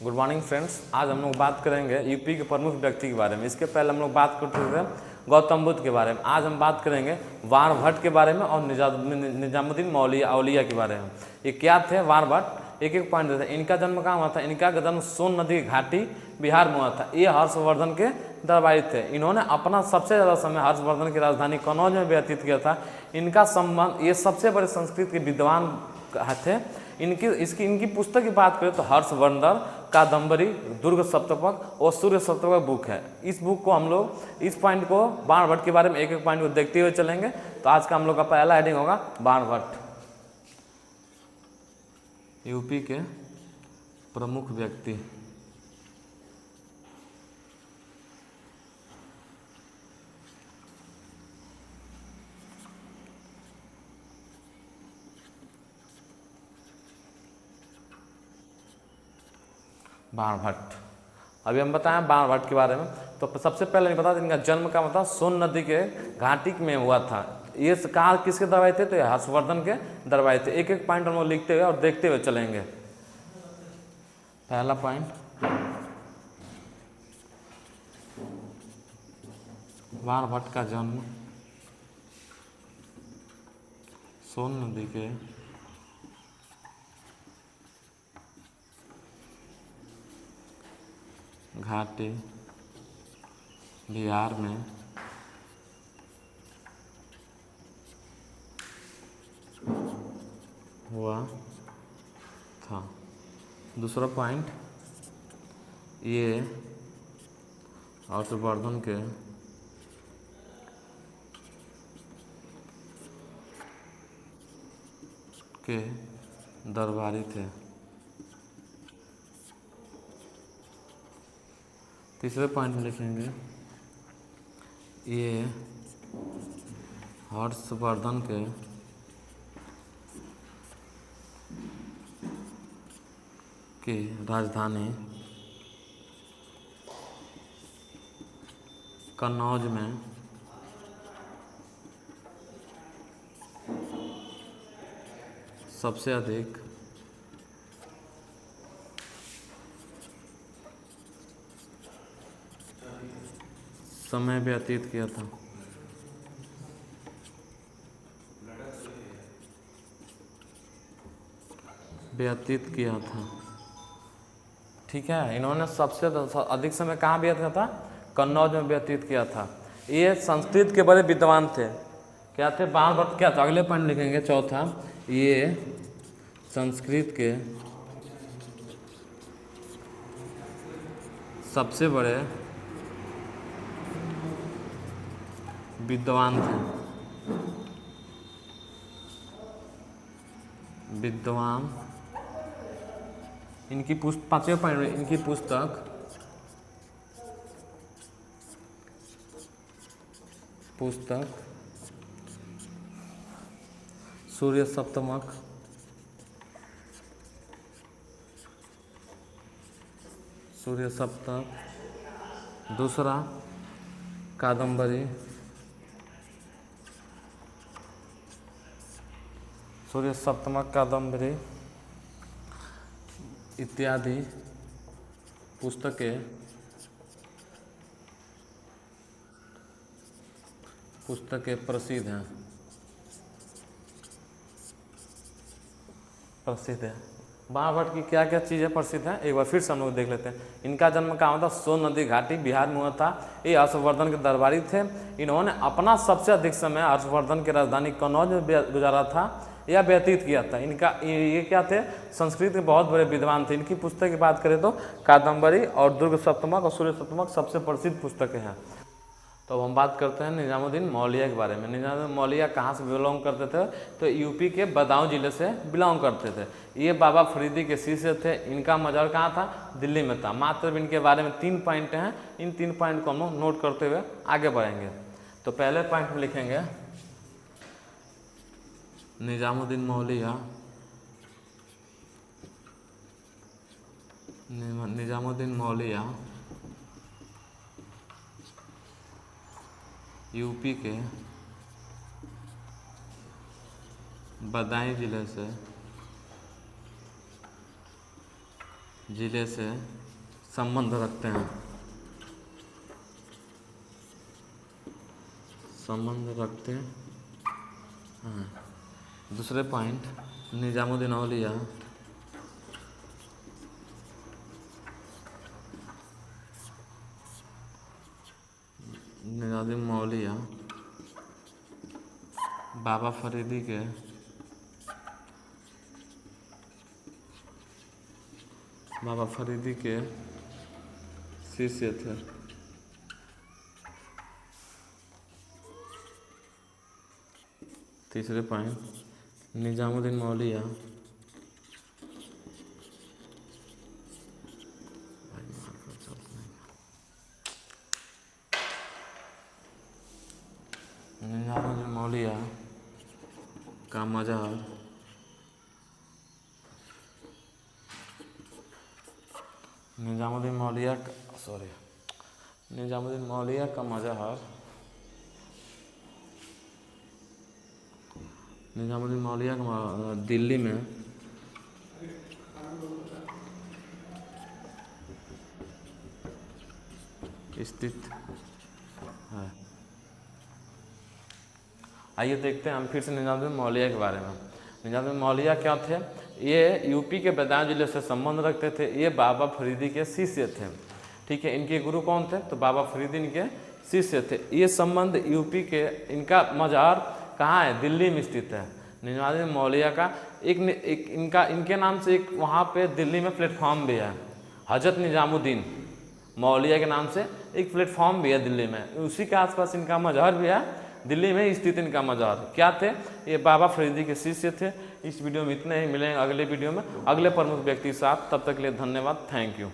Good morning friends. आज हम लोग बात करेंगे यूपी के प्रमुख व्यक्ति के बारे में। इसके पहले हम लोग बात करते थे गौतम बुद्ध के बारे में। आज हम बात करेंगे वारभट्ट के बारे में और निजामुद्दीन औलिया के बारे में। ये क्या थे वारभट्ट? एक एक पॉइंट देते हैं। इनका जन्म कहाँ हुआ था? इनका जन्म सोन नदी की घाटी बिहार में हुआ था। ये हर्षवर्धन के दरबारी थे। इन्होंने अपना सबसे ज़्यादा समय हर्षवर्धन की राजधानी कन्नौज में व्यतीत किया था। इनका संबंध, ये सबसे बड़े संस्कृत के विद्वान थे। इनकी पुस्तक की बात करें तो हर्षवर्धन, कादम्बरी, दुर्ग सप्तक और सूर्य सप्तक बुक है। इस बुक को हम लोग, इस पॉइंट को, वारभट्ट के बारे में एक एक पॉइंट को देखते हुए चलेंगे। तो आज का हम लोग का पहला हेडिंग होगा वारभट्ट, यूपी के प्रमुख व्यक्ति। वारभट्ट, अभी हम बताएं वारभट्ट के बारे में। तो सबसे पहले मैं बता दें, इनका जन्म का मतलब सोन नदी के घाटी में हुआ था। ये कहाँ किसके दरबारी थे? तो हर्षवर्धन के दरबारी थे। एक एक पॉइंट हम लोग लिखते हुए और देखते हुए चलेंगे। पहला पॉइंट, वारभट्ट का जन्म सोन नदी के घाटी बिहार में हुआ था। दूसरा पॉइंट, ये हर्षवर्धन के दरबारी थे। तीसरे पॉइंट में लिखेंगे, ये हर्षवर्धन की राजधानी कन्नौज में सबसे अधिक समय व्यतीत किया था। ठीक है, इन्होंने सबसे अधिक समय कहाँ व्यतीत था? कन्नौज में व्यतीत किया था। ये संस्कृत के बड़े विद्वान थे। क्या थे? वारभट्ट क्या था? अगले पॉइंट लिखेंगे चौथा, ये संस्कृत के सबसे बड़े विद्वान थे। इनकी पांचवें पॉइंट में, इनकी पुस्तक सूर्य सप्तक, दूसरा कादम्बरी, सूर्य सप्तक, कादम्बरी इत्यादि पुस्तकें प्रसिद्ध हैं। वारभट्ट की क्या क्या चीज़ें प्रसिद्ध हैं, एक बार फिर से हम लोग देख लेते हैं। इनका जन्म कहाँ हुआ था? सोन नदी घाटी बिहार में हुआ था। ये हर्षवर्धन के दरबारी थे। इन्होंने अपना सबसे अधिक समय हर्षवर्धन की राजधानी कन्नौज में गुजारा था या व्यतीत किया था। ये क्या थे? संस्कृत के बहुत बड़े विद्वान थे। इनकी पुस्तक की बात करें तो कादम्बरी और दुर्ग सप्तक और सूर्य सप्तक सबसे प्रसिद्ध पुस्तकें हैं। तो अब हम बात करते हैं निजामुद्दीन मौलिया के बारे में। निजामुद्दीन मौलिया कहाँ से बिलोंग करते थे? तो यूपी के बदायूं जिले से बिलोंग करते थे। ये बाबा फरीदी के शिष्य थे। इनका मजार कहाँ था? दिल्ली में था। मात्र इनके बारे में 3 पॉइंट हैं। इन 3 पॉइंट को हम लोग नोट करते हुए आगे बढ़ेंगे। तो पहले पॉइंट में लिखेंगे, निजामुद्दीन मौलिया यूपी के बदायूं जिले से जिले से संबंध रखते हैं, संबंध रखते हैं। दूसरे पॉइंट, निजामुद्दीन औलिया निजामुद्दीन औलिया बाबा फरीदी के शिष्य थे। तीसरे पॉइंट, निजामुद्दीन औलिया का मज़हब निजामुद्दीन औलिया का मज़हब दिल्ली में स्थित है। आइए देखते हैं हम फिर से निजामुद्दीन औलिया के बारे में। निजामुद्दीन औलिया क्या थे? ये यूपी के बदायूं जिले से संबंध रखते थे। ये बाबा फरीदी के शिष्य थे। ठीक है, इनके गुरु कौन थे? तो बाबा फरीदी इनके शिष्य थे। ये संबंध यूपी के, इनका मज़ार कहाँ है? दिल्ली में स्थित है। निजामुद्दीन औलिया का इनके नाम से एक वहाँ पे दिल्ली में प्लेटफॉर्म भी है। हजरत निजामुद्दीन औलिया के नाम से एक प्लेटफॉर्म भी है दिल्ली में। उसी के आसपास इनका मज़हर भी है। दिल्ली में स्थित इनका मज़ार क्या थे? ये बाबा फरीदी के शिष्य थे। इस वीडियो में इतने ही, मिलेंगे अगले वीडियो में अगले प्रमुख व्यक्ति के साथ। तब तक के लिए धन्यवाद, थैंक यू।